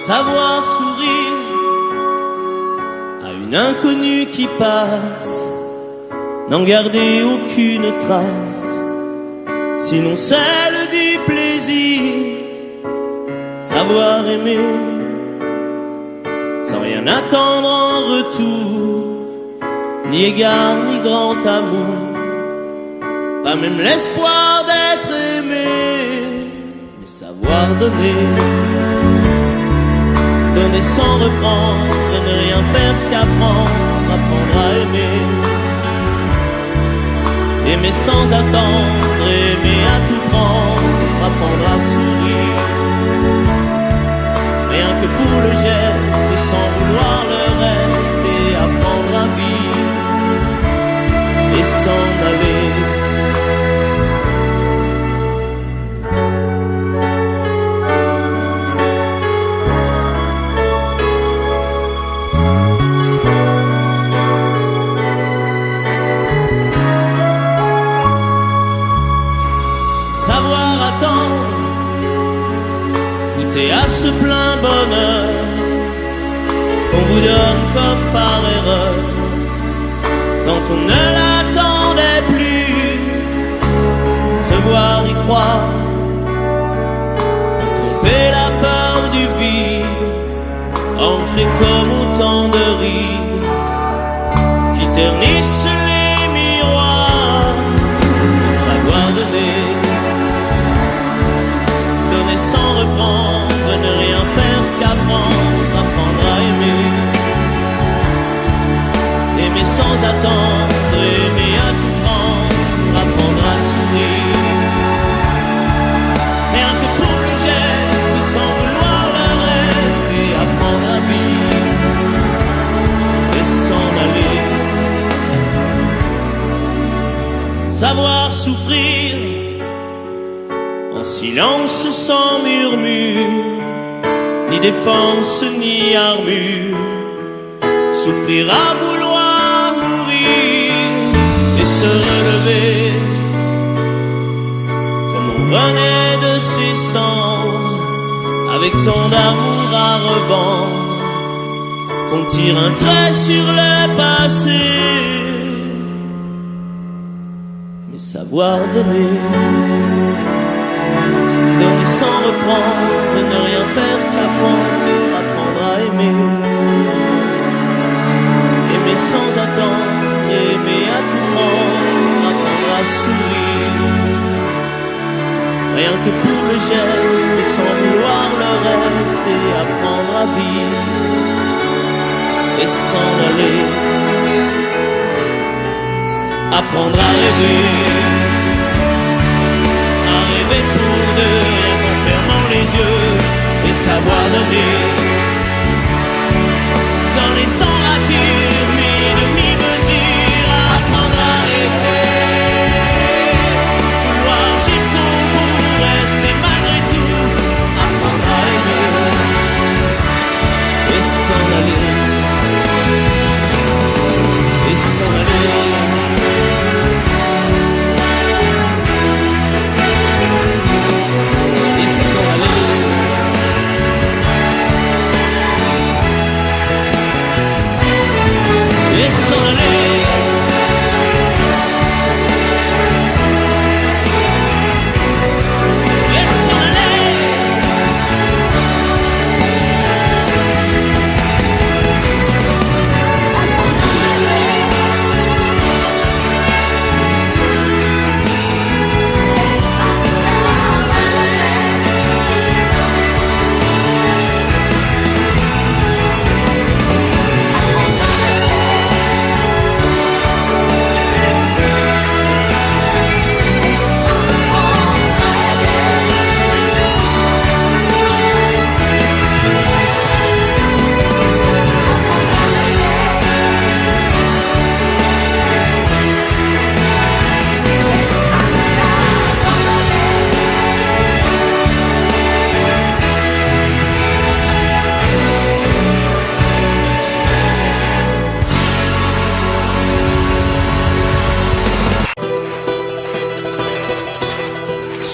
savoir sourire à une inconnue qui passe, n'en garder aucune trace, sinon celle du plaisir. Savoir aimer sans rien attendre en retour, ni égard ni grand amour, pas même l'espoir d'être aimé, mais savoir donner, donner sans reprendre, et ne rien faire qu'apprendre, apprendre à aimer, aimer sans attendre, aimer à tout prendre, apprendre à sourire, rien que pour le geste, sans vouloir le reste, et apprendre à vivre et s'en aller. Savoir attendre, goûter à ce plein bonheur qu'on vous donne comme par erreur, quand on ne l'attendait plus, se voir y croire, pour tromper la peur du vide, ancré comme autant de rides qui ternissent les miroirs. Et savoir donner, donner sans reprendre, ne rien faire qu'apprendre, apprendre à aimer, aimer sans attendre, aimer à tout prendre, apprendre à sourire, rien que pour le geste, sans vouloir le reste, et apprendre à vivre et s'en aller. Savoir souffrir en silence sans murmure, ni défense ni armure, souffrir à vouloir mourir et se relever comme on renaît de ses cendres, avec tant d'amour à revendre qu'on tire un trait sur le passé, mais savoir donner, donner sans reprendre, ne rien faire qu'apprendre, apprendre à aimer, aimer sans attendre, aimer à tout prendre, apprendre à sourire, rien que pour le geste, sans vouloir le reste, et apprendre à vivre et s'en aller, apprendre à rêver pour deux, rien qu'en fermant les yeux, et savoir donner, donner sans rature, ni demi-mesure, apprendre à rester, vouloir jusqu'au bout, rester malgré tout, apprendre à aimer et s'en aller, et s'en aller. Et s'en aller.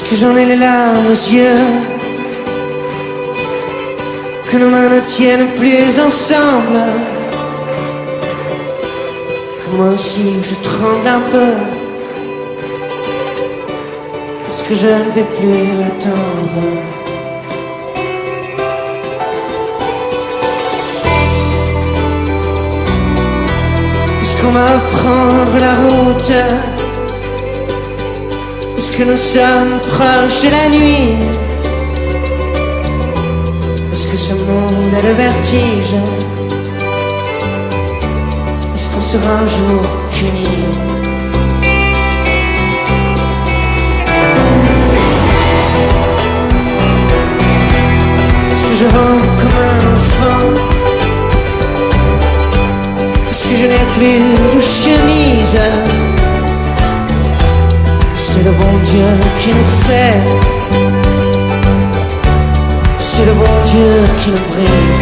Que j'en ai les larmes aux yeux, que nos mains ne tiennent plus ensemble, que moi aussi je tremble un peu, parce que je ne vais plus attendre. Est-ce qu'on va prendre la route? Est-ce que nous sommes proches de la nuit? Est-ce que ce monde a le vertige? Est-ce qu'on sera un jour fini? Est-ce que je rampe comme un enfant? Est-ce que je n'ai plus de chemise? C'est le bon Dieu qui nous fait, c'est le bon Dieu qui nous brille.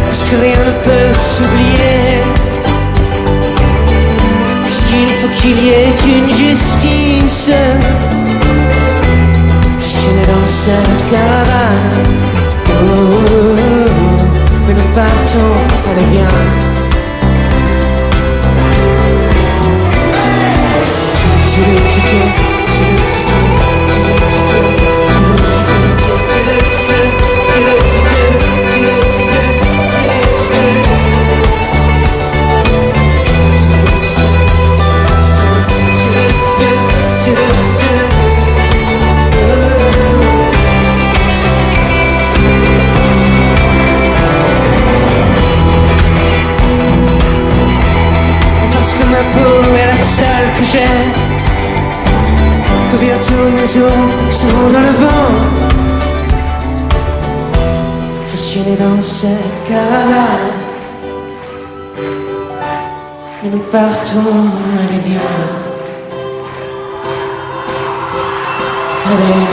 Parce que rien ne peut s'oublier, puisqu'il faut qu'il y ait une justice. Je suis né dans cette caravane, mais nous partons, allez viens. Que j'ai, que bientôt mes os seront dans le vent. Je suis né dans cette caravane, et nous partons, allez viens. Allez.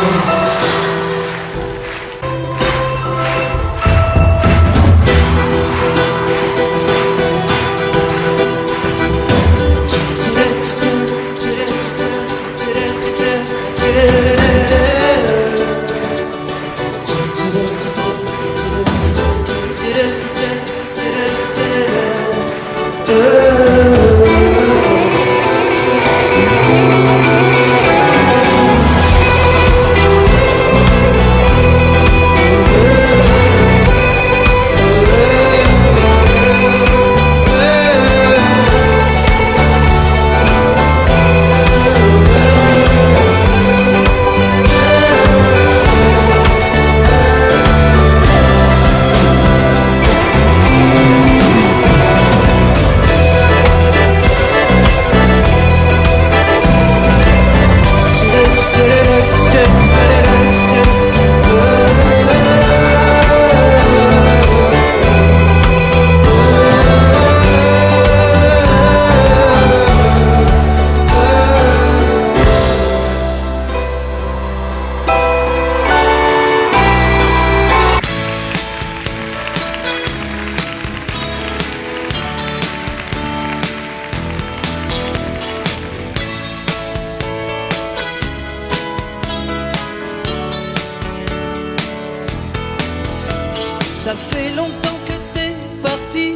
Ça fait longtemps que t'es parti,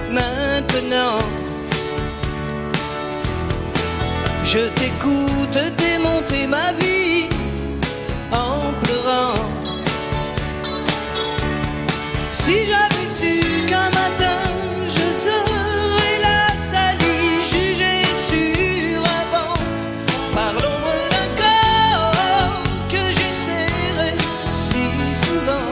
maintenant je t'écoute démonter ma vie en pleurant. Si j'avais su qu'un matin je serais la salie jugée sur un banc par l'ombre d'un corps que j'ai serré si souvent.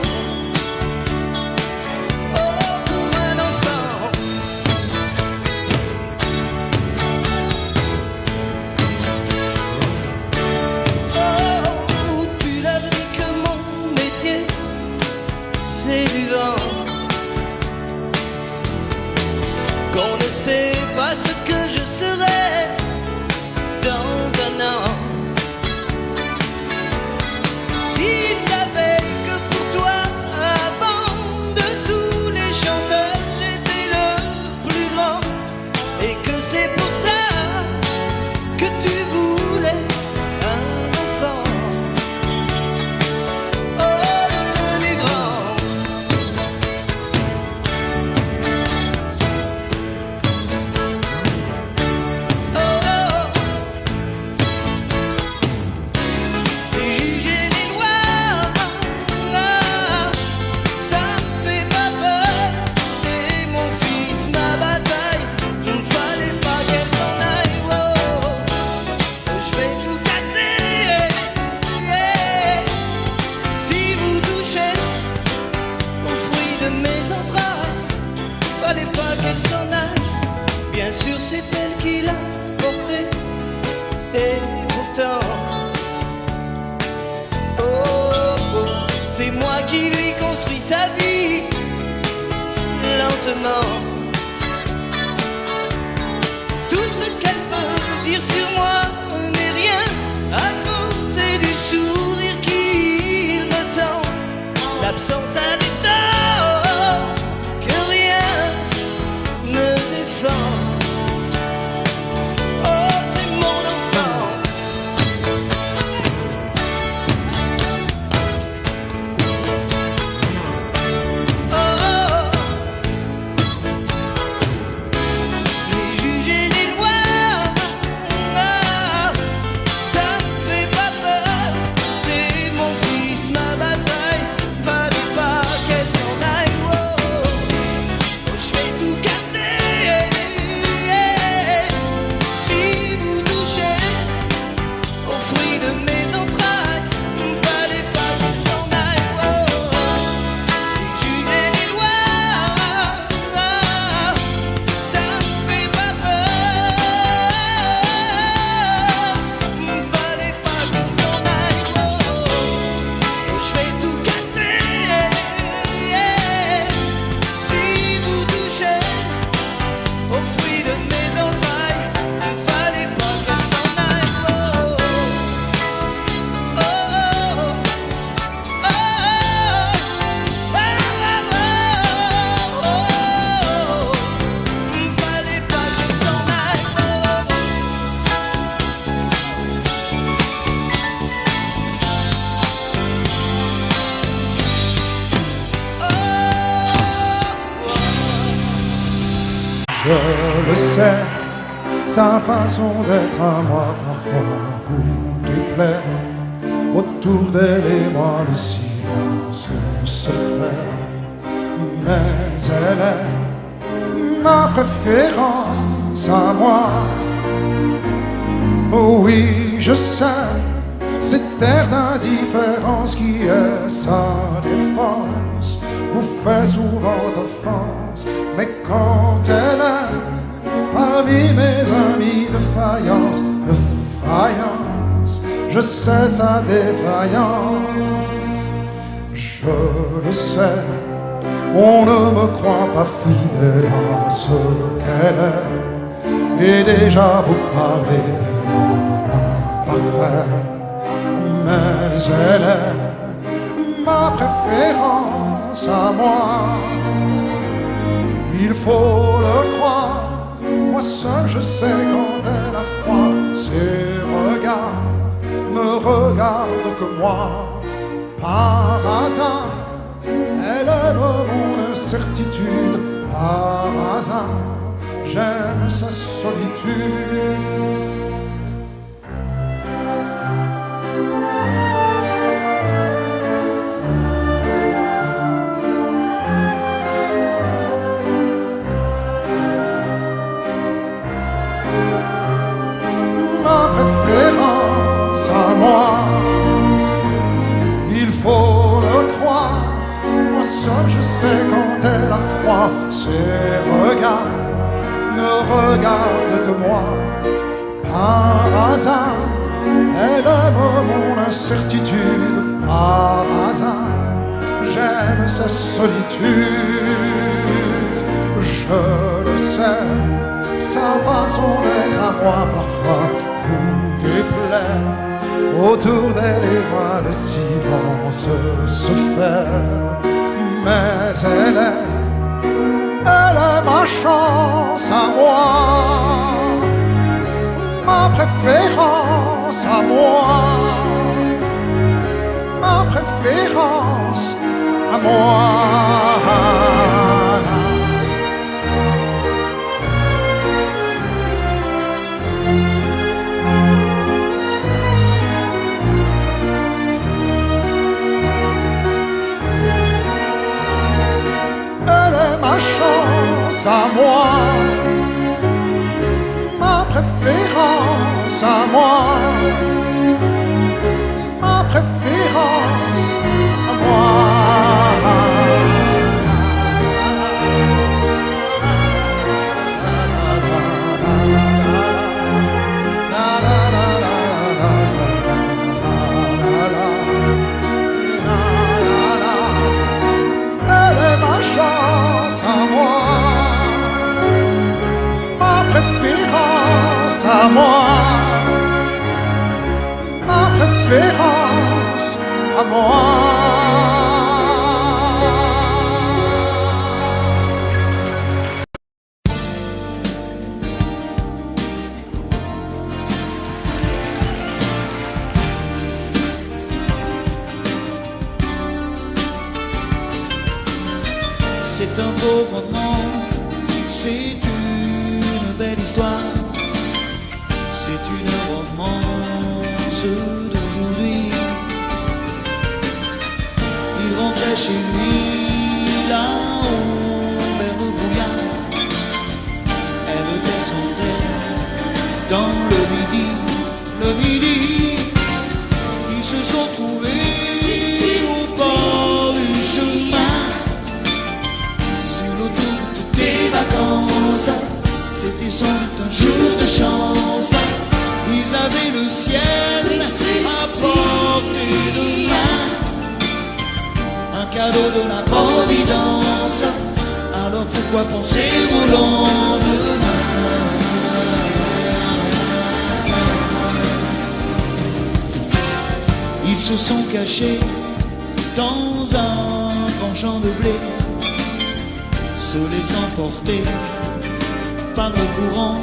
Qu'on ne sait pas ce que je serai dans un an. S'il savait que pour toi, avant de tous les chanteurs, j'étais le plus grand, et que c'est pour ça que tu voulais fallait pas qu'elle s'en aille. Bien sûr, c'est elle qui l'a porté. Et pourtant, c'est moi qui lui construis sa vie lentement. Tout ce qu'elle peut dire sur moi n'est rien à côté du sourire qu'il me tend. L'absence a des torts que rien ne défend. Oh, c'est mon enfant. Les juges et les lois, ça me fait pas peur. C'est mon fils, ma bataille. Fallait pas qu'elle s'en aille. Je vais tout garder. Si vous touchez aux fruits de mes entrailles, fallait pas qu'elle s'en aille. Les juges et les lois, ça me fait pas peur. Fallait pas qu'elle s'en aille. Je vais tout casser. Si vous touchez aux fruits de mes entrailles, fallait pas qu'elle s'en aille. Fallait pas qu'elle s'en aille. Je le sais, sa façon d'être à moi parfois vous déplaît. Autour d'elle et moi le silence se fait. Mais elle est ma préférence à moi. Oh oui, je sais, cette air d'indifférence qui est sa défense vous fait souvent offense. Mais quand elle est parmi mes amis de faïence, je sais sa défaillance. Je le sais, on ne me croit pas fidèle à ce qu'elle est. Et déjà vous parlez de l'imparfait. Mais elle est ma préférence à moi. Il faut le croire, moi seul je sais quand elle a froid. Ses regards me regardent que moi. Par hasard, elle aime mon incertitude. Par hasard, j'aime sa solitude. Ma préférence à moi, il faut le croire. Moi seul je sais quand elle a froid. Ses regards ne regardent que moi. Par hasard, elle aime mon incertitude. Par hasard, j'aime sa solitude. Je le sais, sa façon d'être à moi parfois vous déplaît. Autour d'elle et moi le silence se fait. Mais elle est ma chance à moi, ma préférence à moi, ma préférence à moi. Ma chance à moi, ma préférence à moi, ma préférence à moi. à moi, ma préférence à moi. C'est un beau roman, c'est une belle histoire, c'est une romance d'aujourd'hui. Il rentrait chez lui là-haut vers le brouillard, elle descendait dans le midi, ils se sont trouvés au bord du chemin. Vacances, c'était sans doute un jour de chance. Ils avaient le ciel à portée de main, un cadeau de la Providence. Alors pourquoi penser au lendemain? Ils se sont cachés dans un grand champ de blé, se laissant porter par le courant,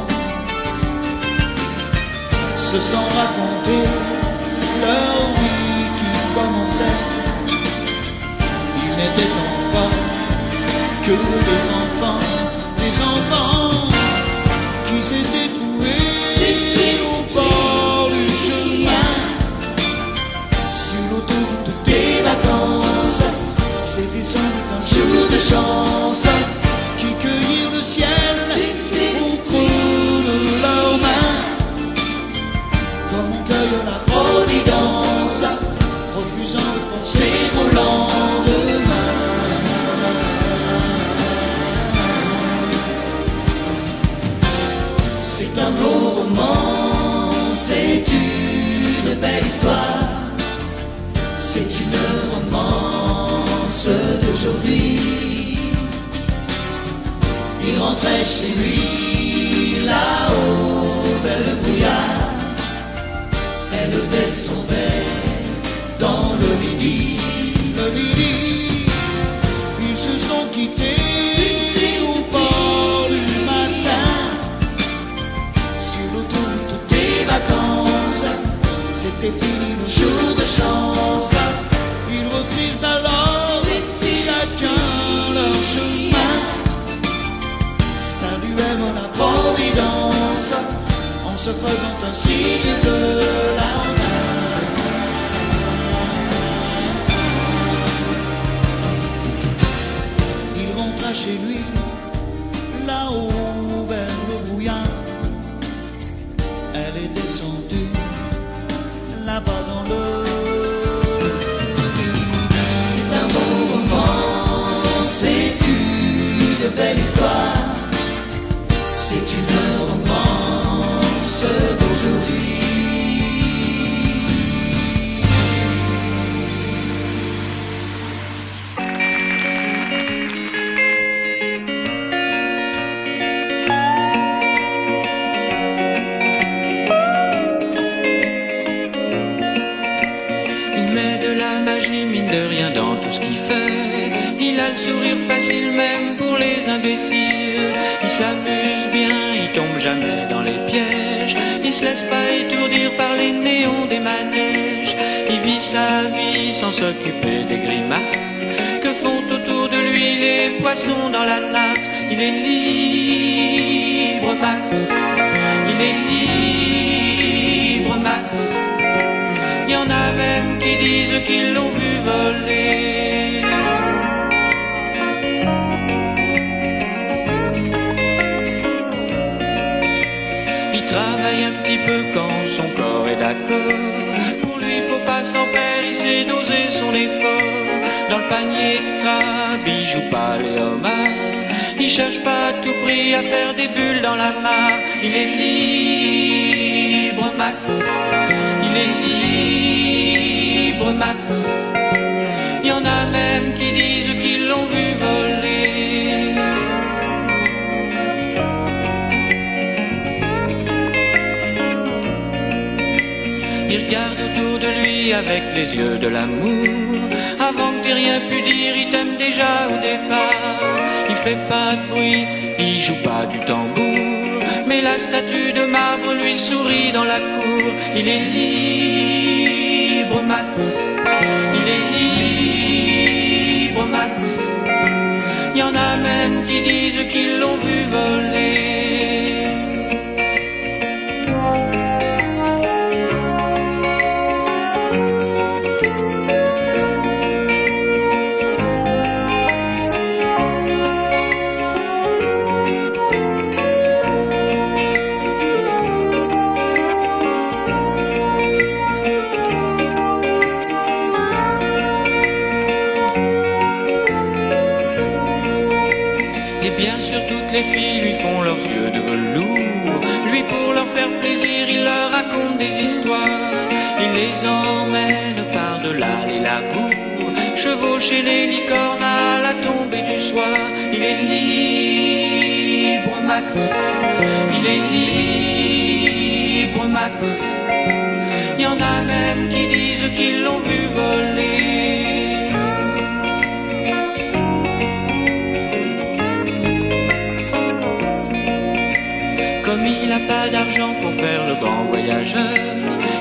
se sont racontés leur vie qui commençait. Ils n'étaient encore que des enfants qui s'étaient trouvés au bord du chemin, sur l'autoroute des vacances. C'était sans doute un jour de chance, qui cueillirent le ciel au creux de leurs mains, comme on cueille la Providence, refusant de penser au lendemain. C'est un beau roman, c'est une belle histoire, c'est une romance d'aujourd'hui. Il rentrait chez lui là-haut vers le brouillard, elle descendait dans le midi, ils se sont quittés au bord du matin, sur l'autoroute des vacances. C'était fini le jour de chance, ils reprirent alors chacun leur chemin, saluèrent la Providence en se faisant un signe de la main. Il rentra chez lui là-haut vers le brouillard, elle est descendue là-bas dans le midi. C'est un beau roman, c'est une belle histoire, c'est une romance d'aujourd'hui. Il met de la magie, mine de rien, dans tout ce qu'il fait. Il a le sourire facile même pour les imbéciles. Il s'amuse bien, il tombe jamais dans les pièges. Il se laisse pas étourdir par les néons des manèges. Il vit sa vie sans s'occuper des grimaces que font autour de lui les poissons dans la nasse. Il est libre, Max. Il est libre, Max. Il y en a même qui disent qu'ils l'ont vu voler. Il travaille un petit peu quand son corps est d'accord. Pour lui, faut pas s'en faire, il sait doser son effort. Dans le panier de crabe, il joue pas les homards. Il cherche pas à tout prix à faire des bulles dans la mare. Il est libre, Max. Il est libre, Max. Il y en a même qui disent qu'ils l'ont vu voler. vie avec les yeux de l'amour. Avant que t'aies rien pu dire, il t'aime déjà au départ. Il fait pas de bruit, il joue pas du tambour, mais la statue de marbre lui sourit dans la cour. Il est libre, Max, il est libre, Max. Y en a même qui disent qu'ils l'ont vu voler. Les filles lui font leurs yeux de velours. Lui, pour leur faire plaisir, il leur raconte des histoires. Il les emmène par-delà les labours, chevaucher les licornes à la tombée du soir. Il est libre, Max, il est libre, Max. Y en a même qui disent qu'ils l'ont vu voler. Comme il n'a pas d'argent pour faire le grand voyageur,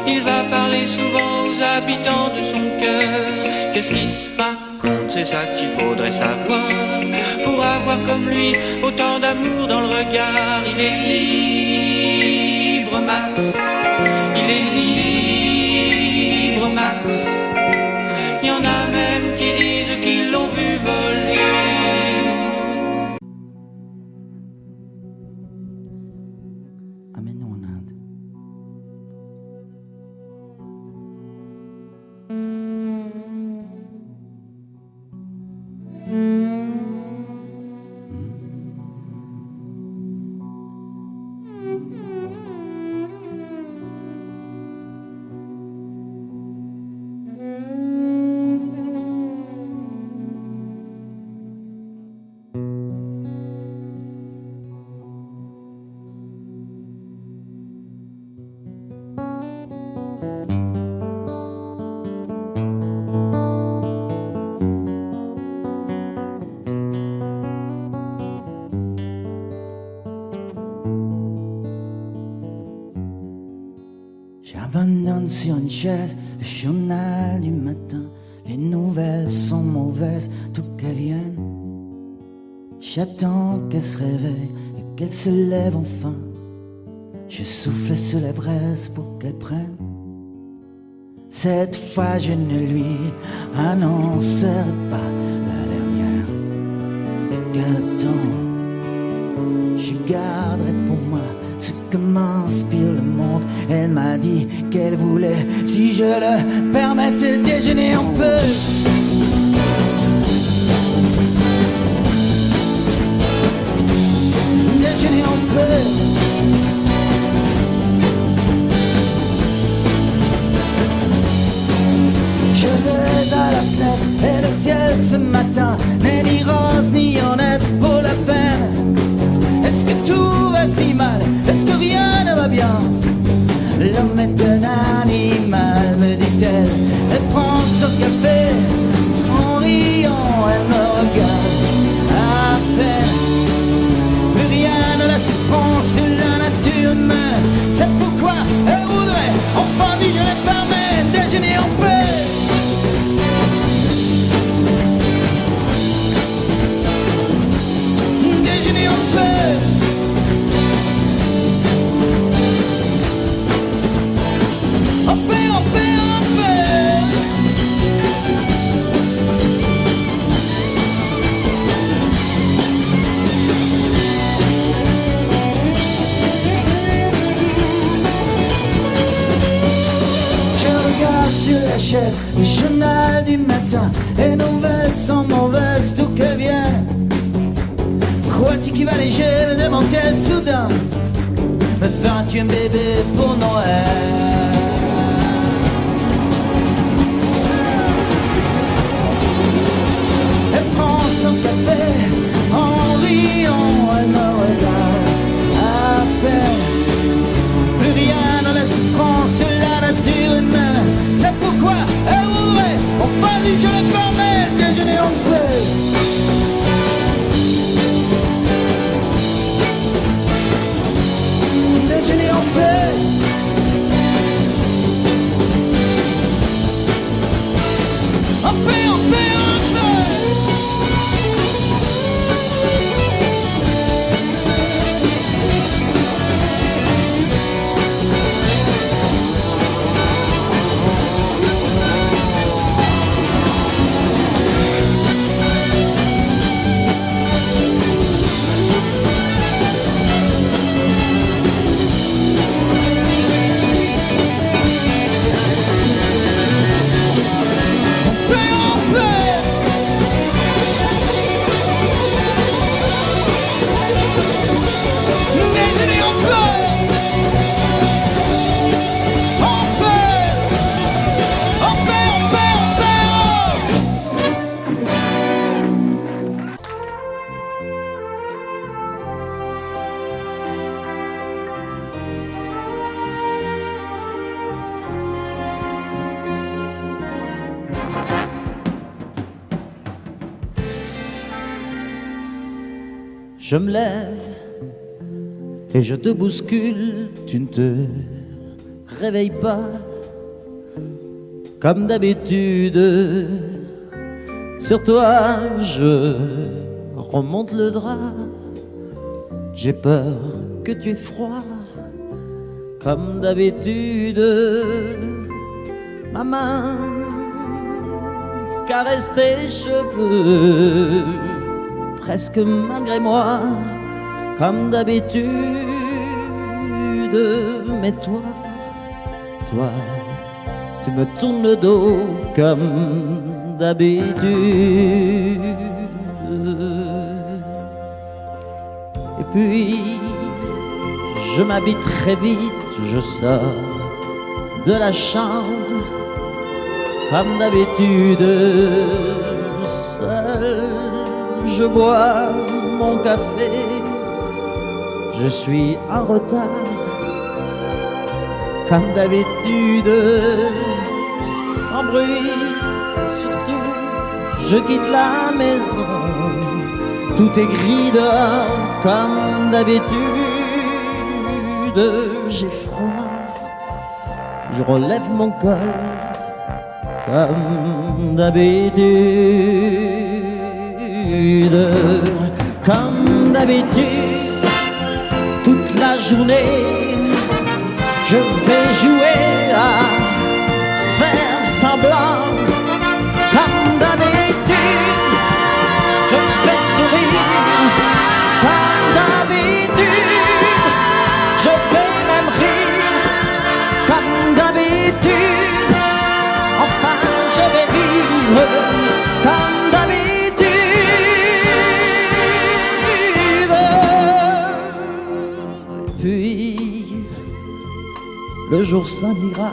il va parler souvent aux habitants de son cœur. Qu'est-ce qui se raconte, c'est ça qu'il faudrait savoir, pour avoir comme lui autant d'amour dans le regard. Il est libre, Max, il est libre, Max. Il y en a même qui disent qu'ils l'ont vu voler. Amène-nous en Inde. J'abandonne sur une chaise le journal du matin. Les nouvelles sont mauvaises, tout qu'elles viennent. J'attends qu'elle se réveille et qu'elle se lève enfin. Je souffle sur la braise pour qu'elle prenne. Cette fois je ne lui annoncerai pas la dernière. Et qu'attends, je garderai pour moi ce que m'inspire le monde. Elle m'a dit qu'elle voulait, si je le permettais, déjeuner un peu. Déjeuner un peu. Je vais à la fenêtre et le ciel ce matin n'est ni rose ni honnête pour la peine. Est-ce que tout va si mal? Est-ce que rien ne va bien? L'homme est un animal, me dit-elle. Elle prend son café, en riant, elle me regarde à peine. Plus rien ne la surprend sur la nature humaine. C'est pourquoi elle voudrait, enfin dit je les permets, déjeuner en paix. Déjeuner en paix. Le journal du matin, les nouvelles sont mauvaises, d'où qu'elles viennent. Crois-tu qu'il va léger, me demande-t-elle soudain. Me feras-tu un bébé pour Noël? Elle prend son café, en riant, elle me regarde à peine. Plus rien ne laisse prendre sur la nature humaine. C'est pourquoi Je me lève et je te bouscule, tu ne te réveilles pas comme d'habitude. Sur toi, je remonte le drap. J'ai peur que tu aies froid comme d'habitude. Ma main caresse tes cheveux, presque malgré moi, comme d'habitude. Mais toi, tu me tournes le dos comme d'habitude. Et puis, je m'habille très vite, je sors de la chambre comme d'habitude. Seul, je bois mon café, je suis en retard comme d'habitude. Sans bruit, surtout, je quitte la maison. Tout est gris dehors comme d'habitude. J'ai froid, je relève mon col comme d'habitude. Comme d'habitude, toute la journée, je vais jouer à faire semblant. Comme d'habitude, je fais sourire. Comme d'habitude, je vais même rire. Comme d'habitude, enfin je vais vivre. Comme d'habitude. Puis le jour s'en ira,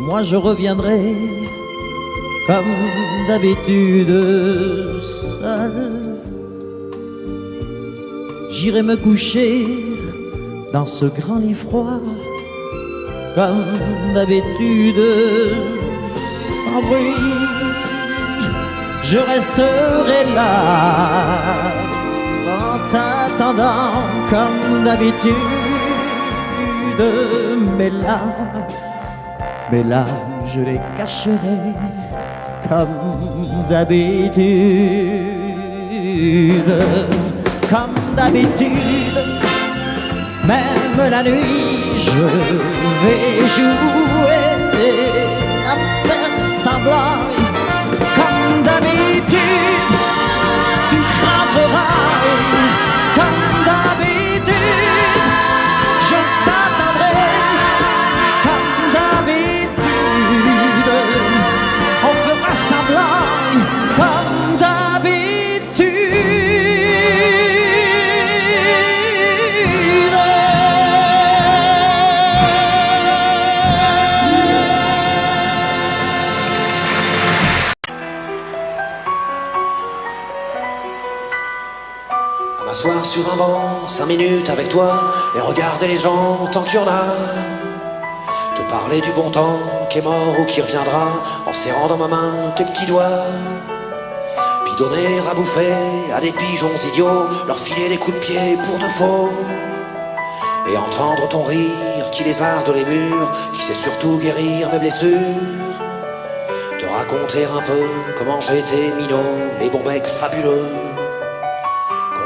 moi je reviendrai comme d'habitude seul. J'irai me coucher dans ce grand lit froid comme d'habitude, sans bruit. Je resterai là en t'attendant comme d'habitude. Mes larmes, je les cacherai comme d'habitude. Comme d'habitude, même la nuit, je vais jouer à faire semblant. Comme d'habitude, tu rentreras. Comme d'habitude, je t'attendrai. Comme d'habitude, on fera semblant. Comme d'habitude. M'asseoir sur un banc, 5 minutes avec toi, et regarder les gens tant qu'il y en a. Te parler du bon temps qui est mort ou qui reviendra, en serrant dans ma main tes petits doigts. Puis donner à bouffer à des pigeons idiots, leur filer des coups de pied pour de faux. Et entendre ton rire qui lézarde les murs, qui sait surtout guérir mes blessures. Te raconter un peu comment j'étais minot, les bons becs fabuleux.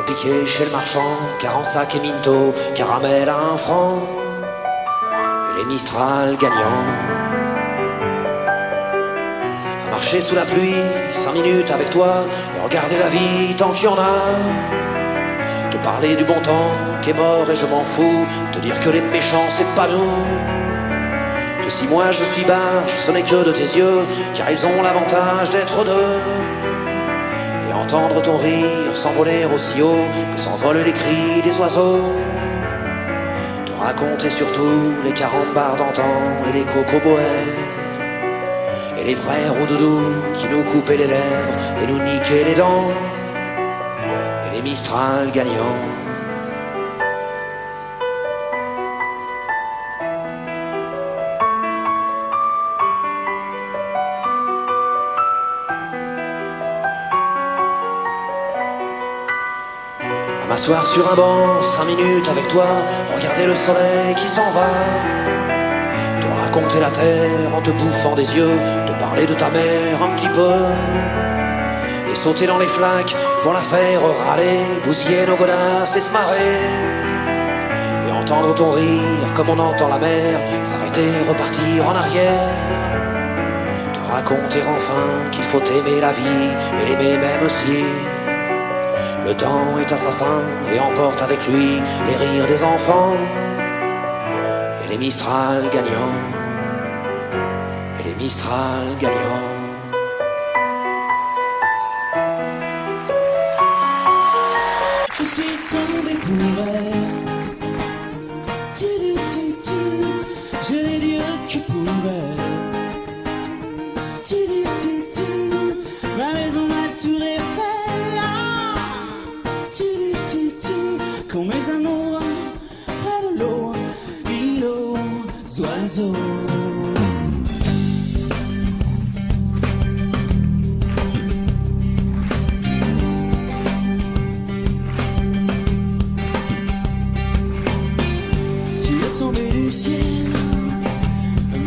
Piqué chez le marchand, car en sac et minto, caramel à 1 franc, et les Mistral gagnants. À marcher sous la pluie, 5 minutes avec toi, et regarder la vie tant qu'il y en a. Te parler du bon temps qui est mort et je m'en fous, te dire que les méchants c'est pas nous. Que si moi je suis barge, ce n'est que de tes yeux, car ils ont l'avantage d'être deux. Et entendre ton rire s'envoler aussi haut que s'envolent les cris des oiseaux. Te raconter surtout les carambars d'antan et les cocoboères. Et les vrais roudoudous qui nous coupaient les lèvres et nous niquaient les dents. Et les Mistral gagnants. M'asseoir sur un banc, 5 minutes avec toi, regarder le soleil qui s'en va, te raconter la terre en te bouffant des yeux, te parler de ta mère un petit peu, et sauter dans les flaques pour la faire râler, bousiller nos godasses et se marrer, et entendre ton rire comme on entend la mer, s'arrêter, repartir en arrière, te raconter enfin qu'il faut aimer la vie et l'aimer même aussi. Le temps est assassin et emporte avec lui les rires des enfants et les Mistral gagnants, et les Mistral gagnants. Je suis tombé pour elle. Je n'ai Dieu que pour elle. Ma maison, ma tour Eiffel. Quand mes amours près de l'eau, l'île aux oiseaux. Tu es tombé du ciel,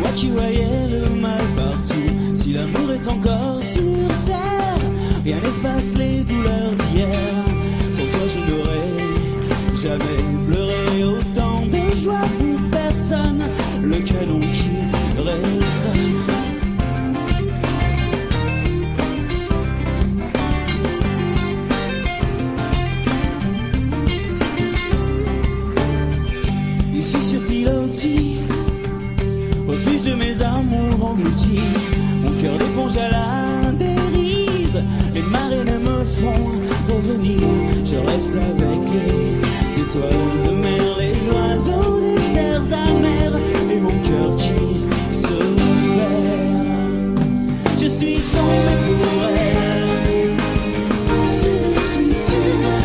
moi qui voyais le mal partout. Si l'amour est encore sur terre, rien n'efface les douleurs d'hier. Sans toi je n'aurais jamais pleuré autant de joie pour personne. Le canon qui résonne. Ici sur Pilotis, refuge de mes amours engloutis. Mon cœur d'éponge à la dérive. Les marées ne me font revenir. Je reste avec les étoiles de mer, les oiseaux des terres amères et mon cœur qui se perd. Je suis tombé pour elle.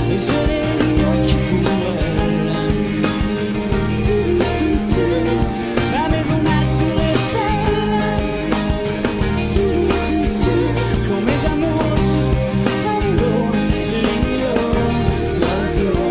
Et je n'ai rien que pour elle. Ma maison, ma tour Eiffel. Quand mes amours à l'eau, l'île aux oiseaux.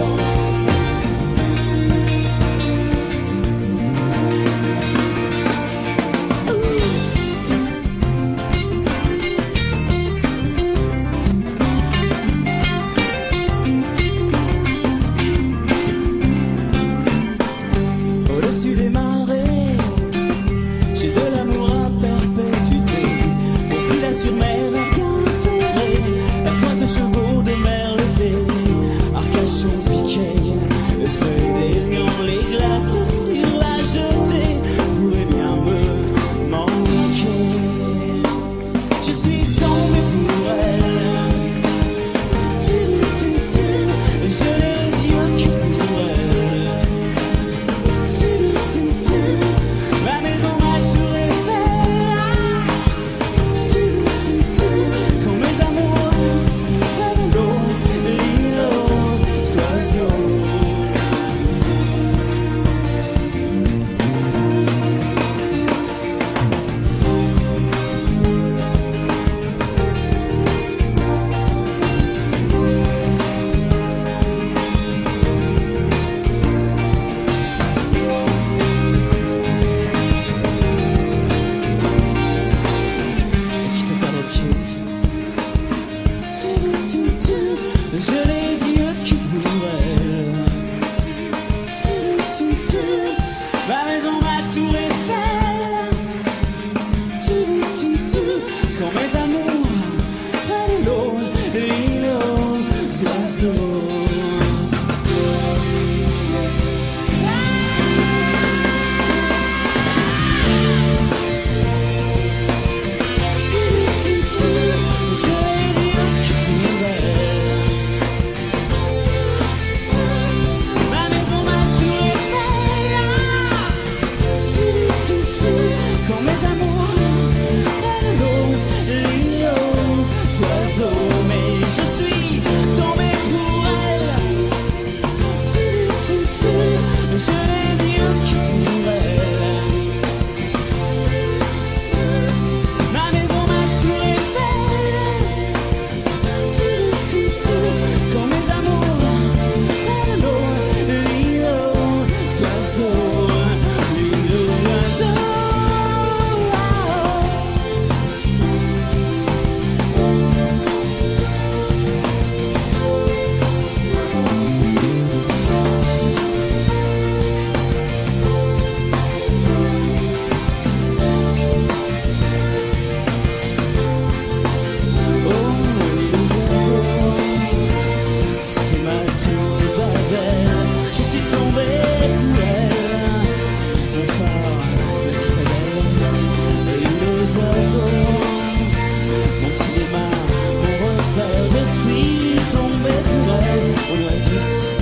fils,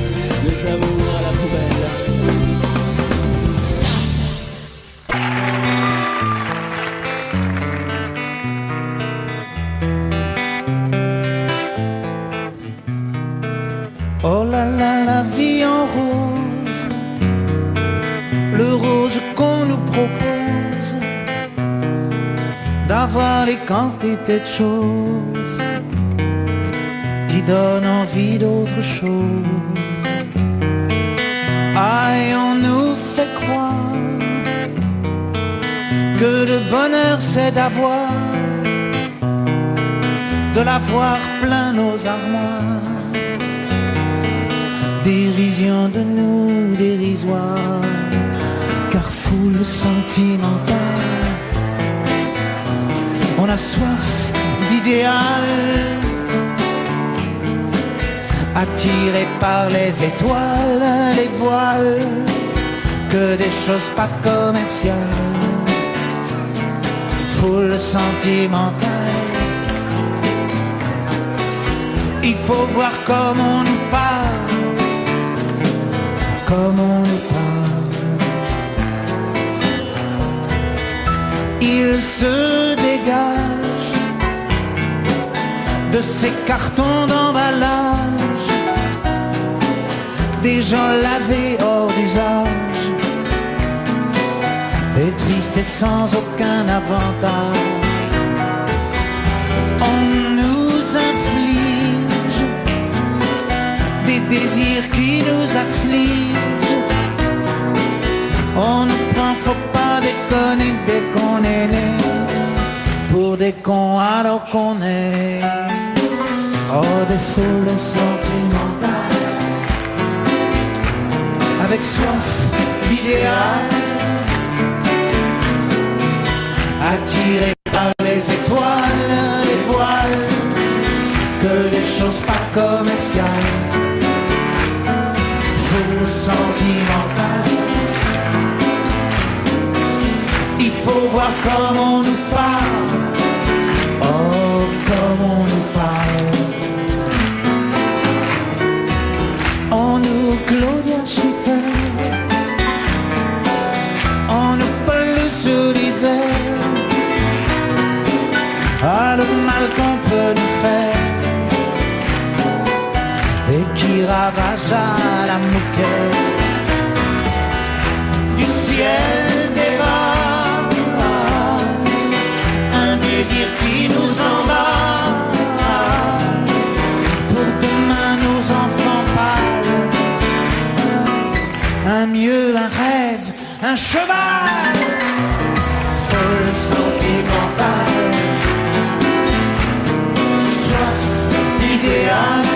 les amours à la poubelle. Oh là là, la vie en rose, le rose qu'on nous propose, d'avoir les quantités de choses qui donnent envie d'autre chose. Aïe, on nous fait croire que le bonheur c'est d'avoir, de l'avoir plein nos armoires. Dérision de nous, dérisoire, car foule sentimentale. On a soif d'idéal, attiré par les étoiles, les voiles, que des choses pas commerciales. Foule sentimentale, il faut voir comment on nous parle, comme on nous parle. Il se dégage de ces cartons d'emballage, des gens lavés hors d'usage, et tristes et sans aucun avantage. On nous inflige des désirs qui nous affligent. On nous prend, faut pas déconner dès qu'on est né, pour des cons alors qu'on est. Oh, des foules sentimentales, avec soif d'idéal, attirés par les étoiles, les voiles, que des choses pas commerciales. Foule sentimentale, il faut voir comment on nous parle. Oh, comme on nous parle. On nous Claudia Schiffer, on nous Paul Solitaire. Ah, le mal qu'on peut nous faire, et qui ravage à la moquette du ciel dévore, un désir qui nous emballe. Pour demain nos enfants pâles, un mieux, un rêve, un cheval. Folle sentimentale, soif d'idéal,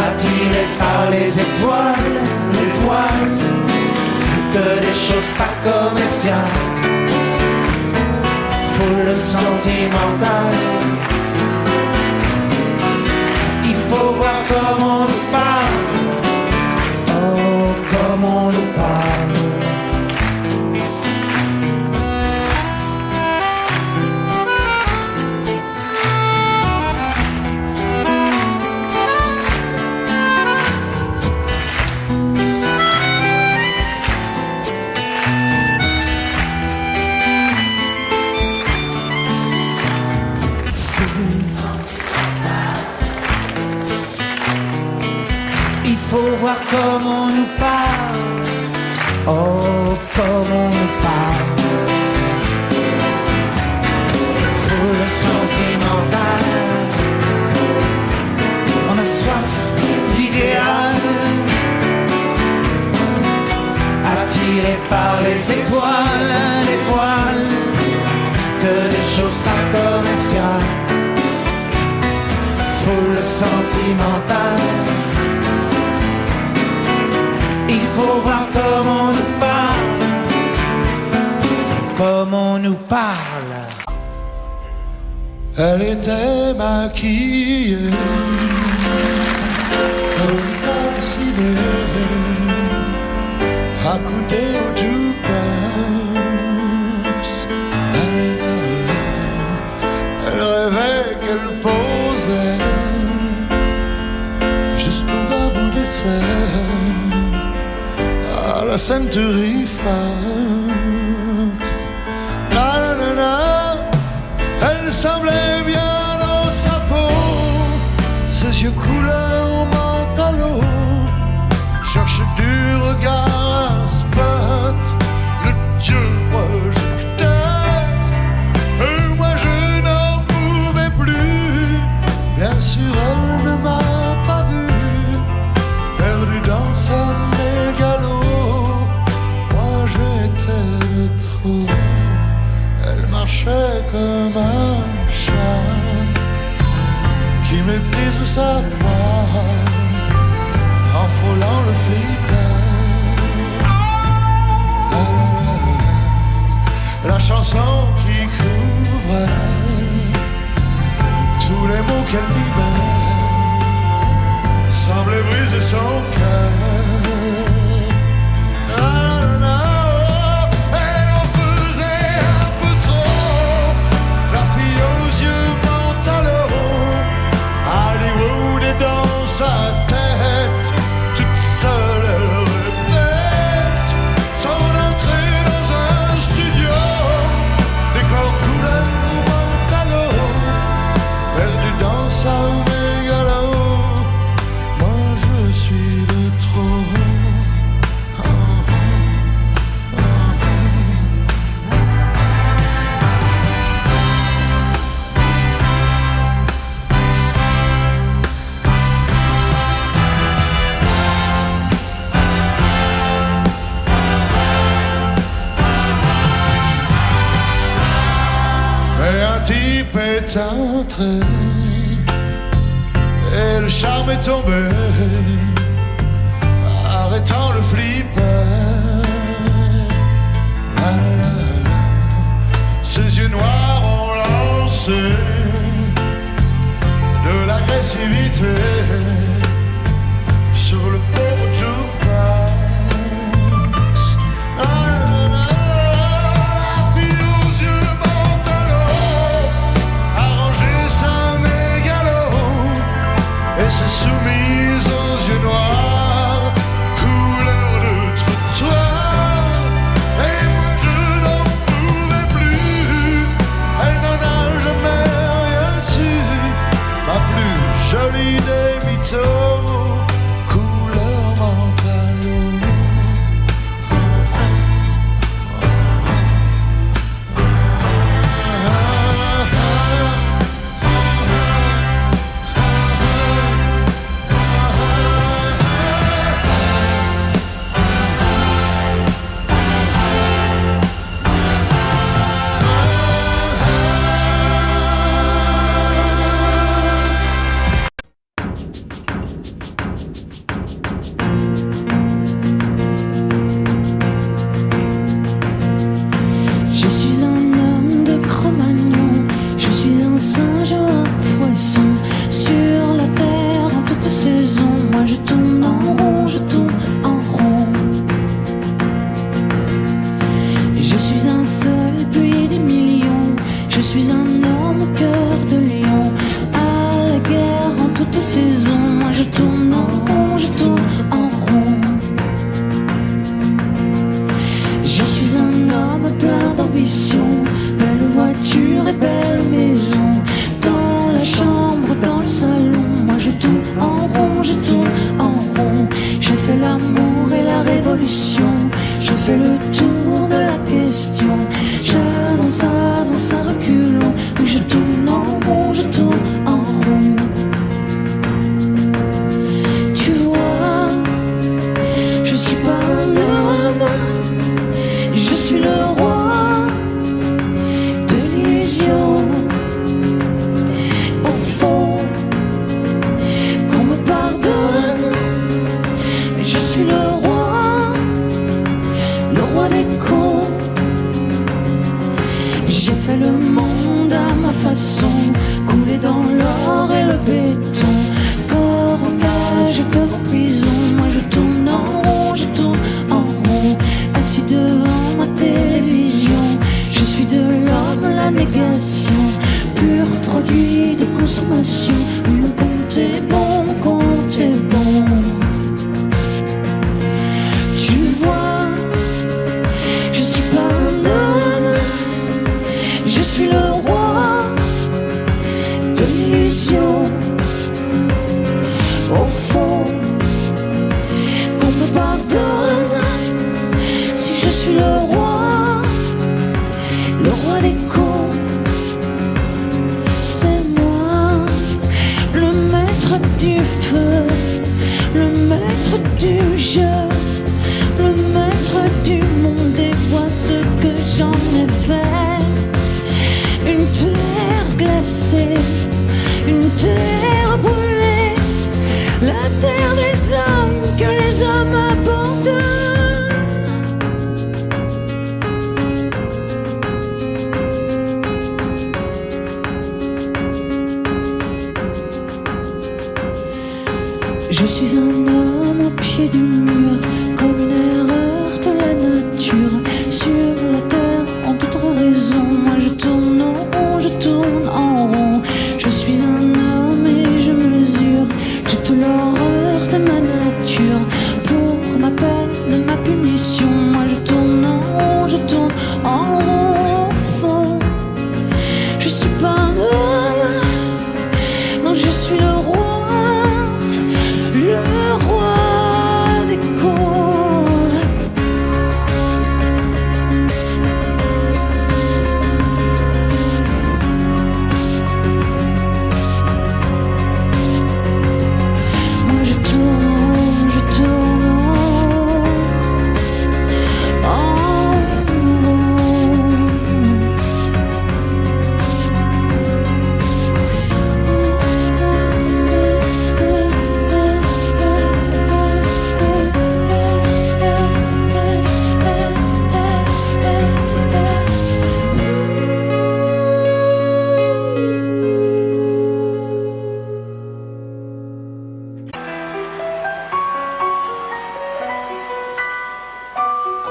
attiré par les étoiles, les voiles, que des choses pas commerciales. Foule sentimentale, il faut voir comment on nous parle. Oh, comment on nous parle. Il faut voir comment on nous parle. Oh, comment on nous parle. Foule sentimentale, on a soif d'idéal, attiré par les étoiles, les voiles, que des choses pas commerciales. Foule sentimentale, il faut voir comment on nous parle, comment on nous parle. Elle était maquillée comme ça ciné, accoudée au jukebox. Elle rêvait qu'elle posait scène à la ceinturie face. Na na na na, elle semblait bien dans sa peau, ses yeux couleur mentalo, cherche du regard un spot, le dieu projecteur. Et moi je n'en pouvais plus, bien sûr elle ne m'a pas vu, perdu dans sa mégalo. Moi j'étais de trop, elle marchait comme un chat qui méprise sa voix en frôlant le flipper. La chanson qui couvre tous les mots qu'elle libère semblait briser son cœur. Et on faisait un peu trop la fille aux yeux pantalons, Hollywood est dans sa tête, toute seule elle répète son entrée dans un studio, décor couleur mentalo, perdu dans sa mégalo. Moi je suis de trop. Mais un type est entré et le charme est tombé, arrêtant le flipper. La, la, la, la. Ses yeux noirs ont lancé de l'agressivité sur le pauvre jukebox. La, la, la, la. La fille aux yeux pantalons a rangé sa mégalo et s'est soumise aux yeux noirs, couleur de trottoir. Et moi je n'en pouvais plus, elle n'en a jamais rien su, ma plus jolie des mythos, couleur mentalo. Je suis un homme de Cro-Magnon, je suis un singe ou un poisson sur la terre en toute saison. Moi je tourne en rond, je tourne en rond. Je suis un seul puis des millions, je suis un homme au cœur de lion, à la guerre en toute saison. Moi je tourne en rond, je tourne en rond. Je suis un homme plein d'ambition, belle voiture et belle maison, dans la chambre, dans le salon. Moi je tourne en rond, je tourne en rond. Je fais l'amour et la révolution, je fais le tour de la question. J'avance, avance à reculons, oui je tourne en rond, je tourne en rond. Tu vois, je suis pas un homme, je suis le roi de l'illusion. Au fond, qu'on me pardonne, mais je suis le roi des je, le maître du monde, et vois ce que j'en ai fait. Une terre glacée, une terre brûlée, la terre des hommes que les hommes abandonnent. Je suis un homme au pied du mur, comme une erreur de la nature. Sur la terre, en toute raison, moi je tourne en rond, je tourne en rond. Je suis un homme et je mesure toute l'horreur de ma nature. Pour ma peine, ma punition, moi je tourne en rond, je tourne en rond. Au fond, je suis pas un homme, non je suis le roi des cons. Moi je tourne en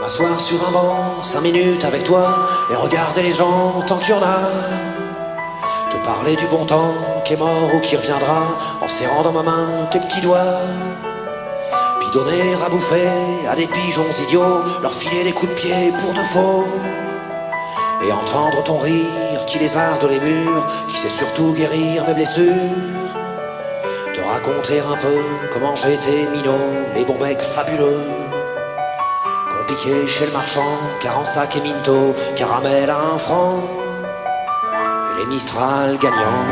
M'asseoir sur un banc, 5 minutes avec toi, et regarder les gens tant qu'il y en a. Te parler du bon temps qui est mort ou qui reviendra, en serrant dans ma main tes petits doigts. Puis donner à bouffer à des pigeons idiots, leur filer des coups de pied pour de faux. Et entendre ton rire qui lézarde les murs, qui sait surtout guérir mes blessures. Te raconter un peu comment j'étais minot, les bons mecs fabuleux. Piqué chez le marchand, car en sac et minto, caramel à 1 franc, et les Mistral gagnants.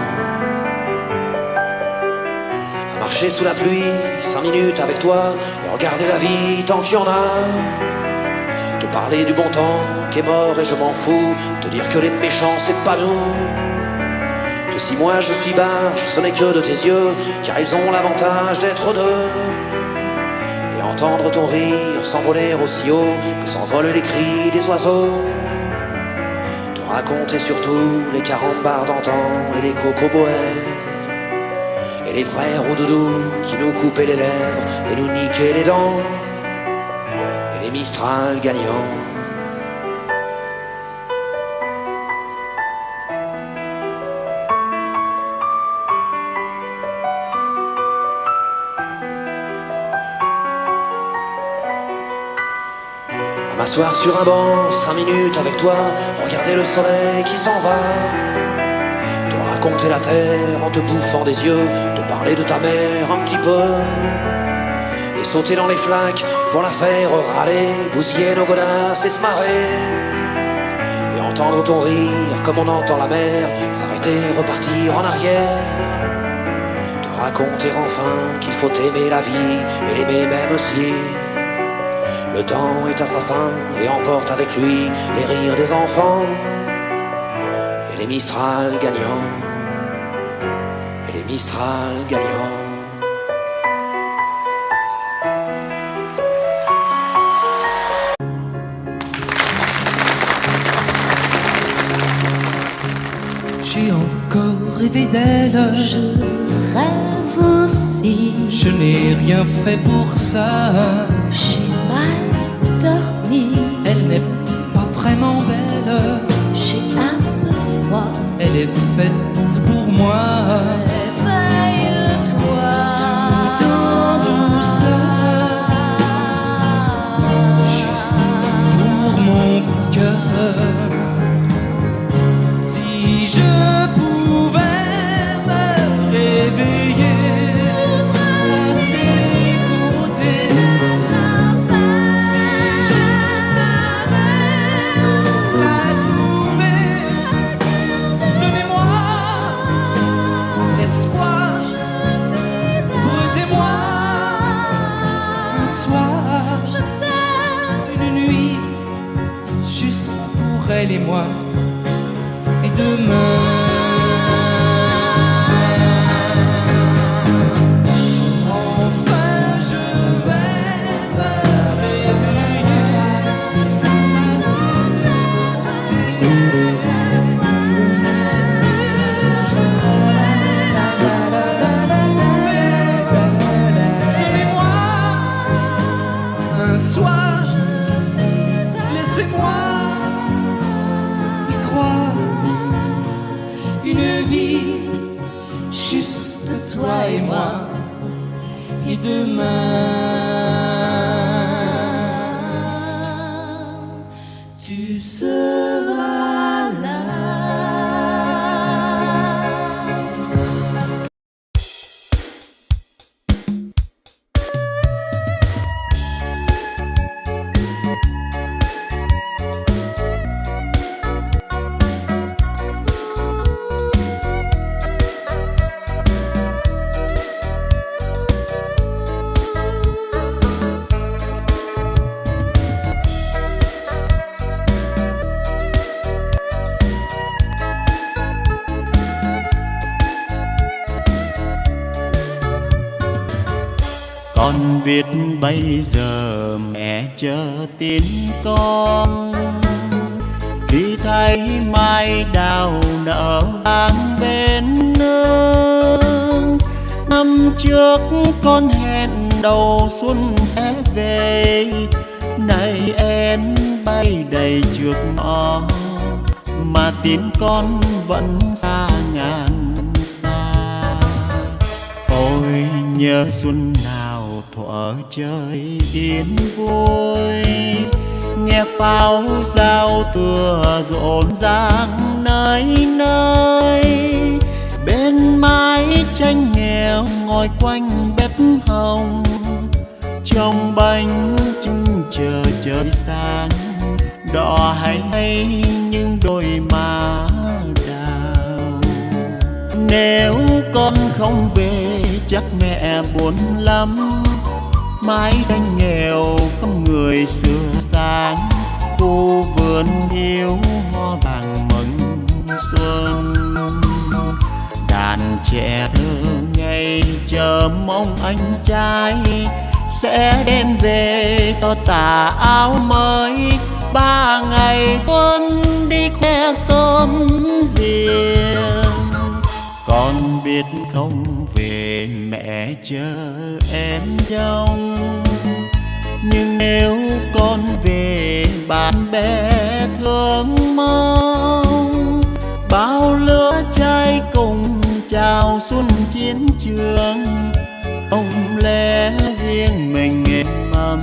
À marcher sous la pluie, 5 minutes avec toi, et regarder la vie tant qu'il y en a. Te parler du bon temps qui est mort et je m'en fous, te dire que les méchants c'est pas nous. Que si moi je suis barge, ce n'est que de tes yeux, car ils ont l'avantage d'être deux. Entendre ton rire s'envoler aussi haut que s'envolent les cris des oiseaux. Te raconter surtout les carambars d'antan et les cocoboères, et les vrais roudoudous qui nous coupaient les lèvres et nous niquaient les dents, et les Mistral gagnants. M'asseoir sur un banc, 5 minutes avec toi, regarder le soleil qui s'en va. Te raconter la terre en te bouffant des yeux, te parler de ta mère un petit peu. Et sauter dans les flaques pour la faire râler, bousiller nos godasses et se marrer. Et entendre ton rire comme on entend la mer, s'arrêter, repartir en arrière. Te raconter enfin qu'il faut aimer la vie et l'aimer même aussi. Le temps est assassin et emporte avec lui les rires des enfants, et les Mistral gagnants, et les Mistral gagnants. J'ai encore rêvé d'elle, Je rêve aussi, je n'ai rien fait pour ça. j'ai mal dormi, Elle n'est pas vraiment belle, j'ai un peu froid. elle est faite pour moi. Réveille-toi, Tout en douceur, juste pour mon cœur. Si je pouvais me réveiller à ses côtés, si je savais la trouver, donnez-moi les ciel et moi. Et demain, enfin je vais me réveiller assez donnez-moi un soir, laissez-moi y croire. Une vie, juste toi et moi. Et demain, tu seras là. Con biết bây giờ mẹ chờ tin con, khi thấy mai đào nở vàng bên nương. Năm trước con hẹn đầu xuân sẽ về, này em bay đầy trước ngõ, mà tin con vẫn xa ngàn xa. Ôi nhớ xuân nào thuở trời yên vui, nghe pháo giao tựa rộn ràng nơi nơi. Bên mái tranh nghèo ngồi quanh bếp hồng, trồng bánh trưng chờ trời sáng, đỏ hay những đôi má đào. Nếu con không về chắc mẹ buồn lắm, mái tranh nghèo không người xưa sáng, khu vườn yêu hoa vàng mừng xuân. Đàn trẻ thơ ngây chờ mong anh trai sẽ đem về cho tà áo mới. 3 ngày xuân đi khoe xóm riêng, con biết không về mẹ chờ em trông. Nhưng nếu con về bạn bè thương mong, bao lứa trai cùng chào xuân chiến trường. Không lẽ riêng mình êm ấm,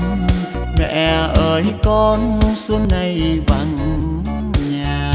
mẹ ơi con xuân này vắng nhà.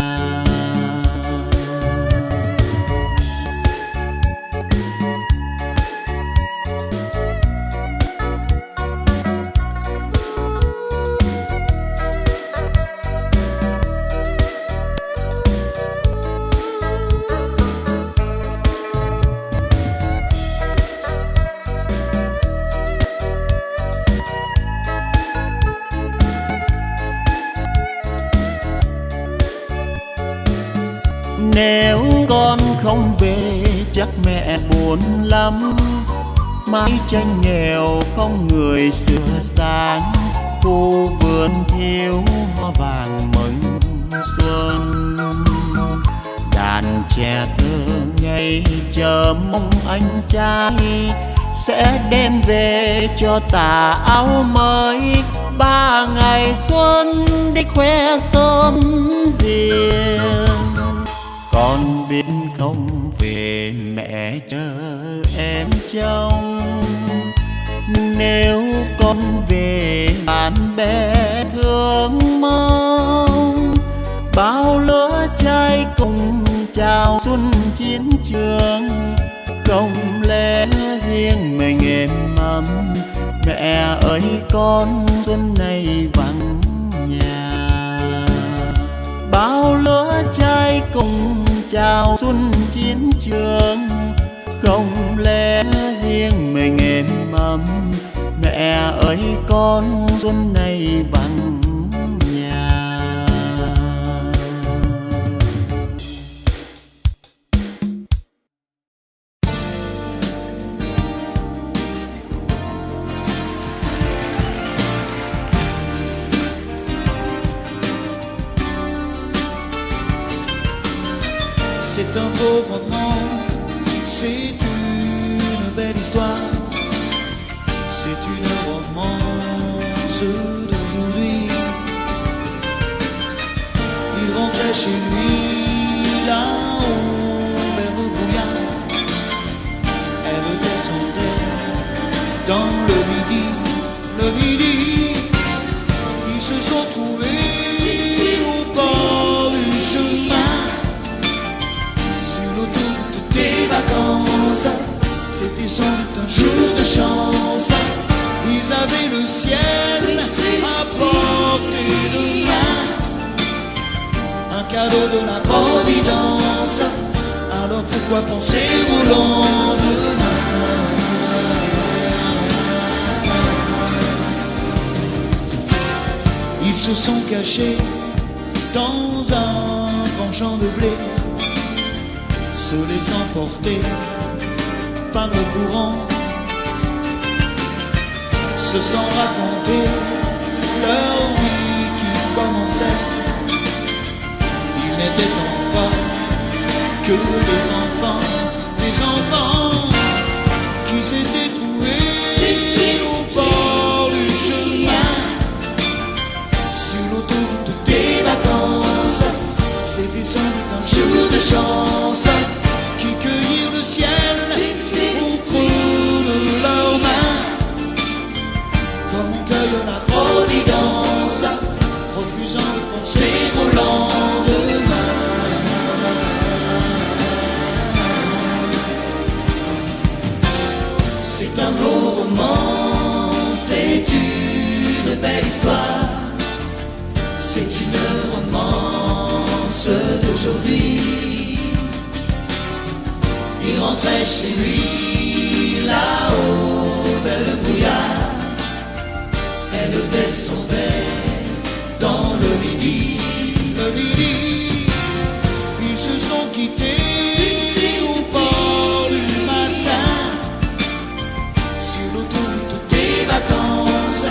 Nếu con không về chắc mẹ buồn lắm, mái tranh nghèo không người xưa sáng, khu vườn thiếu hoa vàng mừng xuân. Đàn trẻ thơ ngây chờ mong anh trai sẽ đem về cho tà áo mới. 3 ngày xuân đi khoe xóm riêng, con biết không về mẹ chờ em trông. Nhưng nếu con về bạn bè thương mong, bao lứa trai cùng chào xuân chiến trường. Không lẽ riêng mình êm ấm, mẹ ơi con xuân này vắng nhà. Bao lứa trai cùng chào xuân chiến trường. Không lẽ riêng mình êm ấm, mẹ ơi con xuân này vắng nhà. C'est un beau roman, c'est une belle histoire, c'est une romance d'aujourd'hui. Il rentrait chez lui là-haut vers le brouillard. Elle descendait dans le midi. Ils se sont trouvés au bord du chemin, sur l'autoroute des vacances. C'était sans doute un jour de chance. Ils avaient le ciel à portée de main, un cadeau de la Providence. Alors pourquoi penser au lendemain? Ils se sont cachés dans un grand champ de blé, se laissant porter par le courant, se sont racontés leur vie qui commençait. Ils n'étaient donc pas que des enfants qui s'étaient trouvés au bord du chemin, sur l'autoroute des vacances. C'était sans doute un jour de chance, qui cueillirent le ciel au creux de leurs mains, comme on cueille la Providence, refusant de penser au lendemain. C'est un beau roman, c'est une belle histoire, c'est une romance d'aujourd'hui. Il rentrait chez lui là-haut vers le brouillard. Elle descendait dans le midi. Ils se sont quittés au bord du matin, sur l'autoroute des vacances.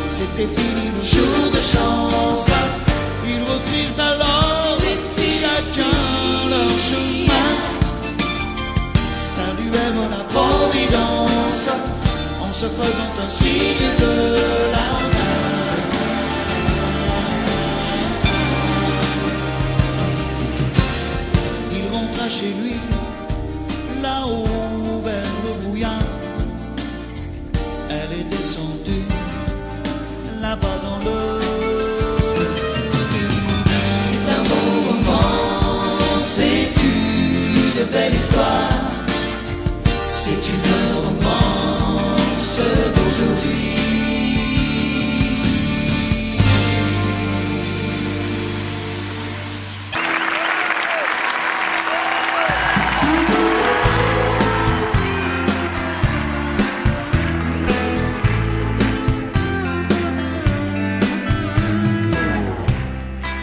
C'était fini le jour de chance. Ils reprirent alors chacun leur chemin, saluèrent la Providence en se faisant un signe de la main. Il rentra chez lui là-haut vers le brouillard. Elle est descendue là-bas dans le midi. C'est un beau roman, c'est une belle histoire, c'est une romance d'aujourd'hui.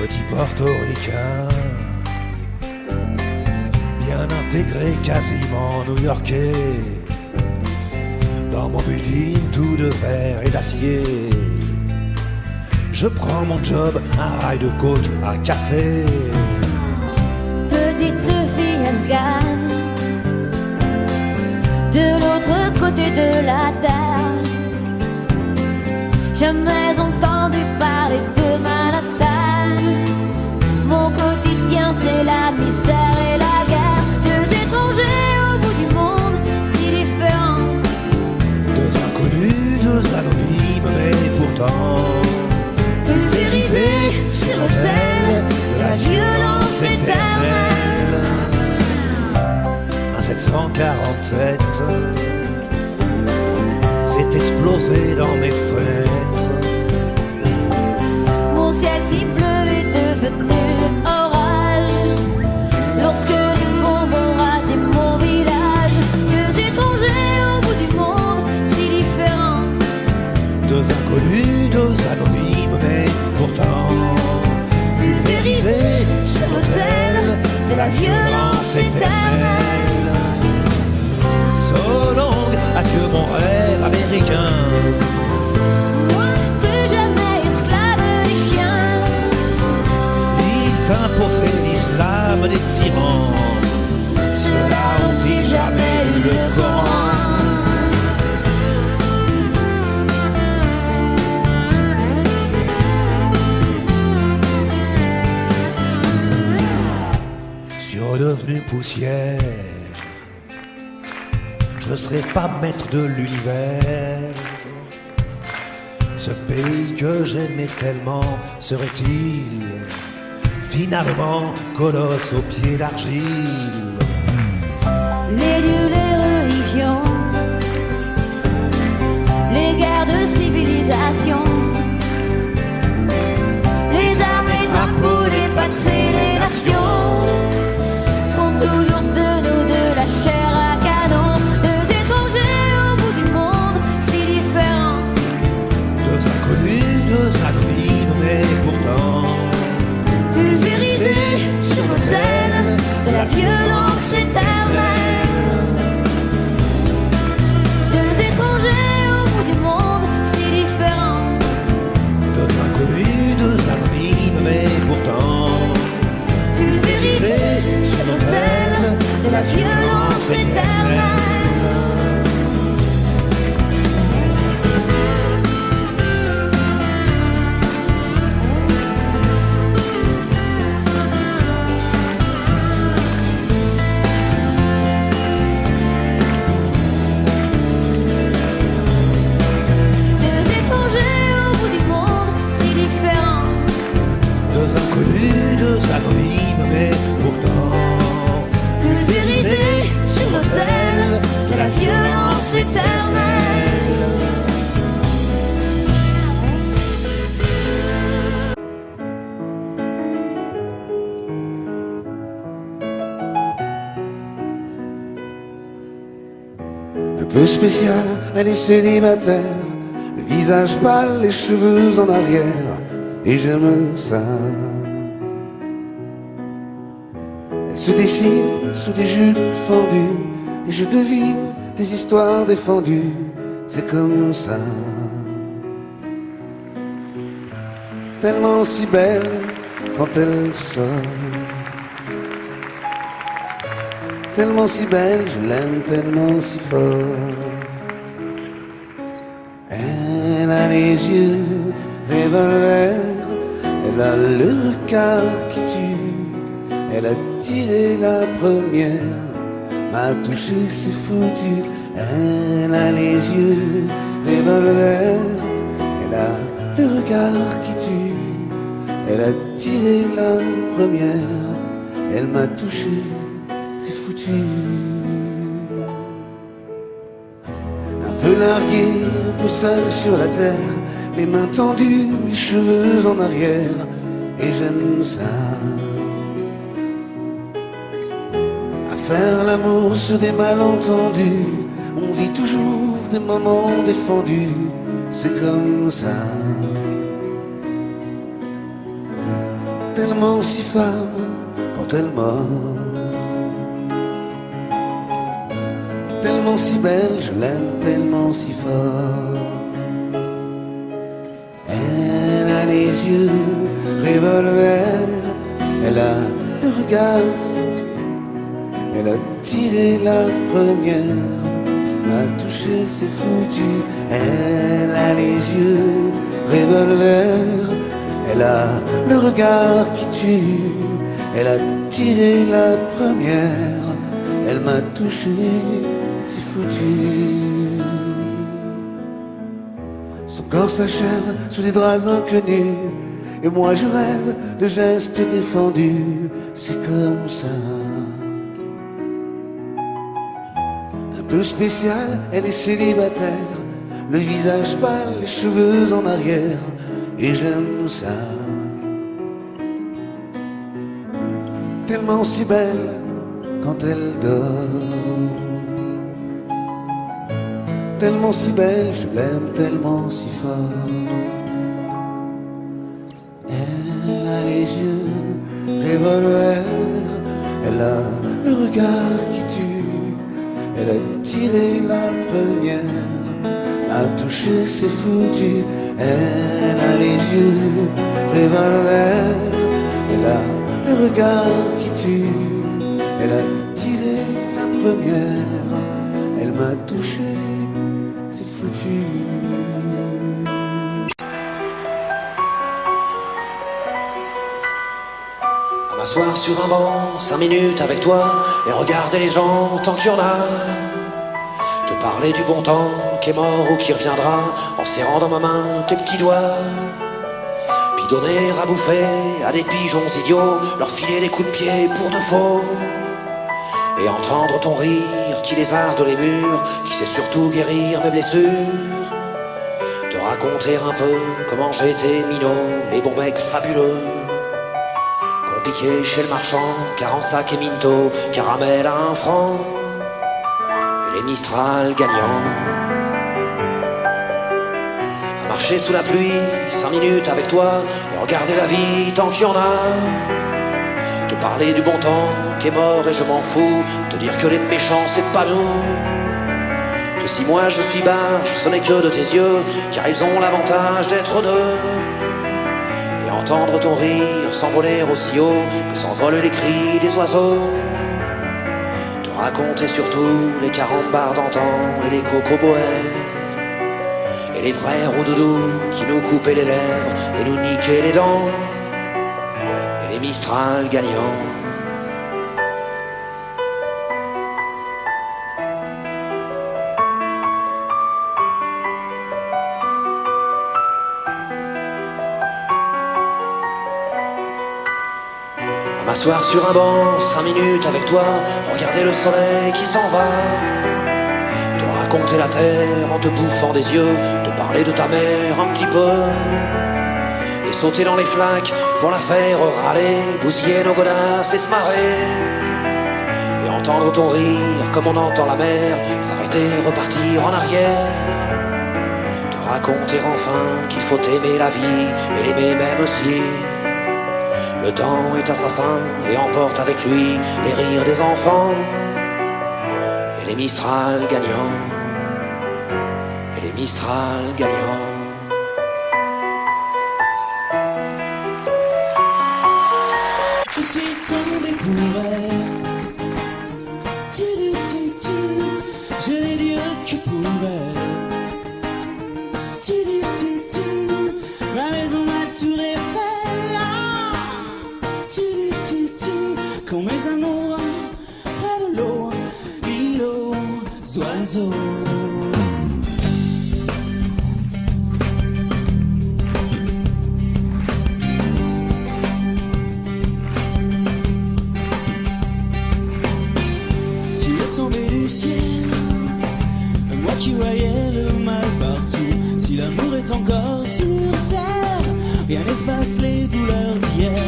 Petit portoricain, bien intégré, quasiment new-yorkais, dans mon building tout de verre et d'acier. Je prends mon job, un rail de coke, un café. Petite fille afghane, de l'autre côté de la terre, jamais entendu parler de Manhattan. Mon quotidien c'est la misère et la guerre, deux étrangers au bout du monde, si différents. Deux inconnus, deux anonymes, mais pourtant pulvérisés sur l'autel de la violence éternelle. Un 747 s'est explosé dans mes fenêtres. Mon ciel si bleu est devenu orage lorsque les bombes ont rasé mon village. Deux étrangers au bout du monde, si différents. Deux inconnus, deux anonymes, mais pourtant pulvérisés sur l'autel de la violence éternelle. So long, adieu mon rêve américain. Moi, plus jamais esclave des chiens. Il t'imposait l'islam des tyrans. jamais lu le Coran. Redevenu poussière, je serai pas maître de l'univers. Ce pays que j'aimais tellement serait-il finalement colosse aux pieds d'argile? Les dieux, les religions, les guerres de civilisation, les armes, les drapeaux, les patries, les nations toujours de nous de la chair à canon. Deux étrangers au bout du monde, si différents. Deux inconnus, deux anonymes, mais pourtant pulvérisés sur l'autel de la violence éternelle. Deux étrangers au bout du monde, si différents. Deux inconnus, deux anonymes, mais pourtant pulvérisés sur l'autel de la violence éternelle. Deux étrangers au bout du monde, si différents. Deux inconnus, deux anonymes, mais pourtant pulvérisés sur l'autel de la violence éternelle. Un peu spéciale, elle est célibataire, le visage pâle, les cheveux en arrière, et j'aime ça. Elle se dessine sous des jupes fendues, et je devine des histoires défendues, c'est comme ça. Tellement si belle quand elle sort, tellement si belle, je l'aime tellement si fort. Elle a les yeux revolver, elle a le regard qui tue, elle a tiré la première, m'a touché, c'est foutu. Elle a les yeux revolver, elle a le regard qui tue, elle a tiré la première, elle m'a touché, c'est foutu. Un peu largué, un peu seul sur la terre, les mains tendues, les cheveux en arrière, et j'aime ça. À faire l'amour sur des malentendus, on vit toujours des moments défendus, c'est comme ça. Tellement si femme quand elle mord, tellement si belle, je l'aime tellement si fort. Elle a les yeux revolver, elle a le regard, elle a tiré la première, m'a touché, c'est foutu. Elle a les yeux revolver, elle a le regard qui tue, elle a tiré la première, elle m'a touché, c'est foutu. Son corps s'achève sous des draps inconnus, et moi je rêve de gestes défendus, c'est comme ça. Un peu spéciale, elle est célibataire, le visage pâle, les cheveux en arrière, et j'aime ça. Tellement si belle quand elle dort, tellement si belle, je l'aime tellement si fort. Elle a les yeux revolver, elle a le regard qui tue, elle a tiré la première, m'a touché, c'est foutu. Elle a les yeux revolver, elle a le regard qui tue, elle a tiré la première, m'a touché, c'est foutu. À m'asseoir sur un banc, 5 minutes avec toi, et regarder les gens tant qu'il y en a. Te parler du bon temps qui est mort ou qui reviendra, en serrant dans ma main tes petits doigts. Puis donner à bouffer à des pigeons idiots, leur filer des coups de pied pour de faux. Et entendre ton rire qui lézarde les murs, qui sait surtout guérir mes blessures. Te raconter un peu comment j'étais minot, les bons mecs fabuleux qu'on piquait chez le marchand, car en sac et minto, caramel à 1 franc, et les Mistral gagnants. À marcher sous la pluie, 5 minutes avec toi, et regarder la vie tant qu'il y en a. Te parler du bon temps qui est mort et je m'en fous, te dire que les méchants c'est pas nous. Que si moi je suis barge, ce n'est que de tes yeux, car ils ont l'avantage d'être deux. Et entendre ton rire s'envoler aussi haut que s'envolent les cris des oiseaux. Te raconter surtout les carambars d'antan et les cocoboères, et les vrais roudoudous qui nous coupaient les lèvres et nous niquaient les dents, et les Mistral gagnants. À m'asseoir sur un banc, 5 minutes avec toi, regarder le soleil qui s'en va. Te raconter la terre en te bouffant des yeux, te parler de ta mère un petit peu. Et sauter dans les flaques pour la faire râler, bousiller nos godasses et se marrer. Et entendre ton rire comme on entend la mer, s'arrêter, repartir en arrière. Te raconter enfin qu'il faut aimer la vie et l'aimer même aussi. Le temps est assassin et emporte avec lui les rires des enfants, et les Mistral gagnants, et les Mistral gagnants. Je suis tombé pour elle. Je n'ai Dieu que pour elle. Ma maison, ma tour Eiffel. Quand mes amours près de l'eau, l'île aux oiseaux. Tu es tombé du ciel, moi qui voyais le mal partout. Si l'amour est encore sur terre, rien n'efface les douleurs d'hier.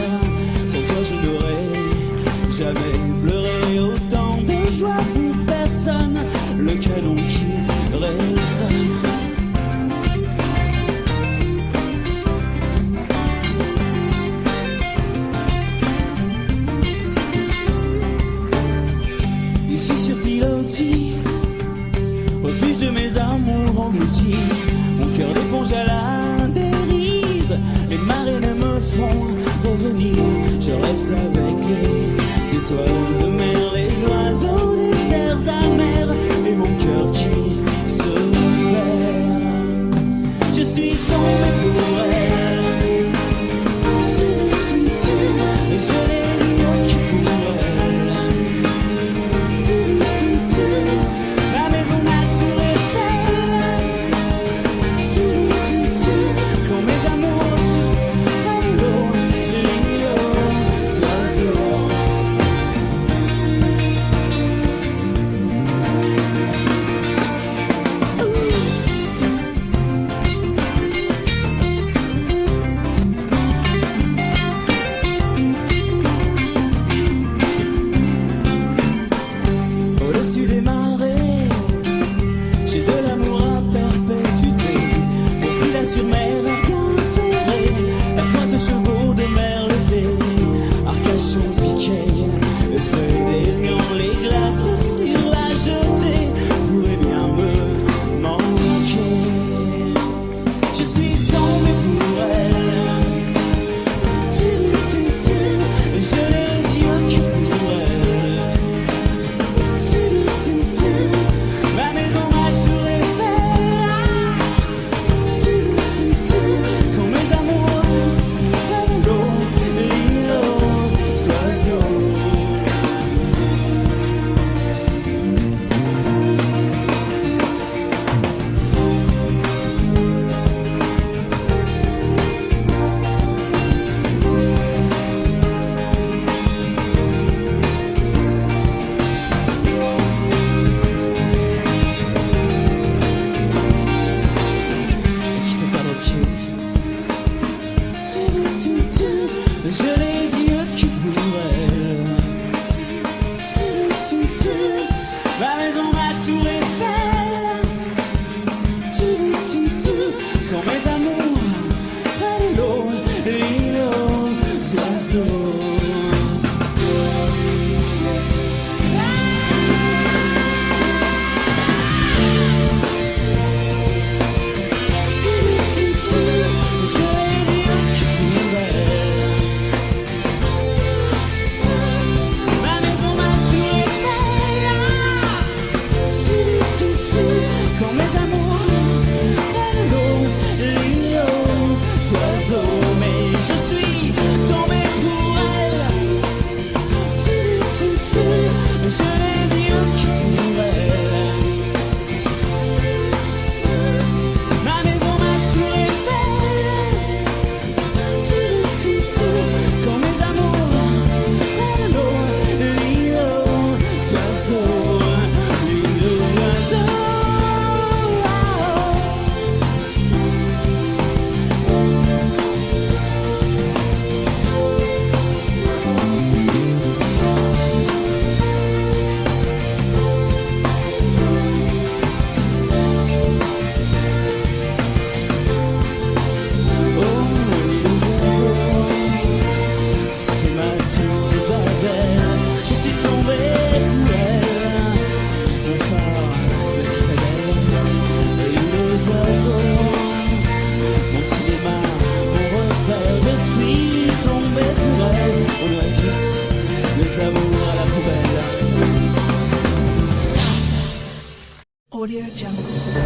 Sans toi je n'aurais jamais pleuré autant de joie pour personne. Le canon qui résonne. Ici sur Pilotis, refuge de mes amours engloutis, mon cœur d'éponge à la dérive. Les marées ne me font revenir, je reste avec les étoiles de mer, les oiseaux des terres amères, et mon cœur qui se perd. Je suis tombé pour elle. Et je n'ai rien que pour elle. Ma maison, ma tour Eiffel. Quand mes amours près de l'eau, l'île aux oiseaux. Au-dessus des marées, j'ai de l'amour à perpétuité. Au pila sur mer, Arcade ferré, la pointe aux chevaux de mer l'été. Arcachon piqué, les feuilles des lions, les glaces sur la jetée pourraient bien me manquer. Je suis tombé pour elle. Je n'ai Dieu que pour elle. Ma maison, quand mes amours prennent l'eau, l'îlot oiseaux. Audio Jungle.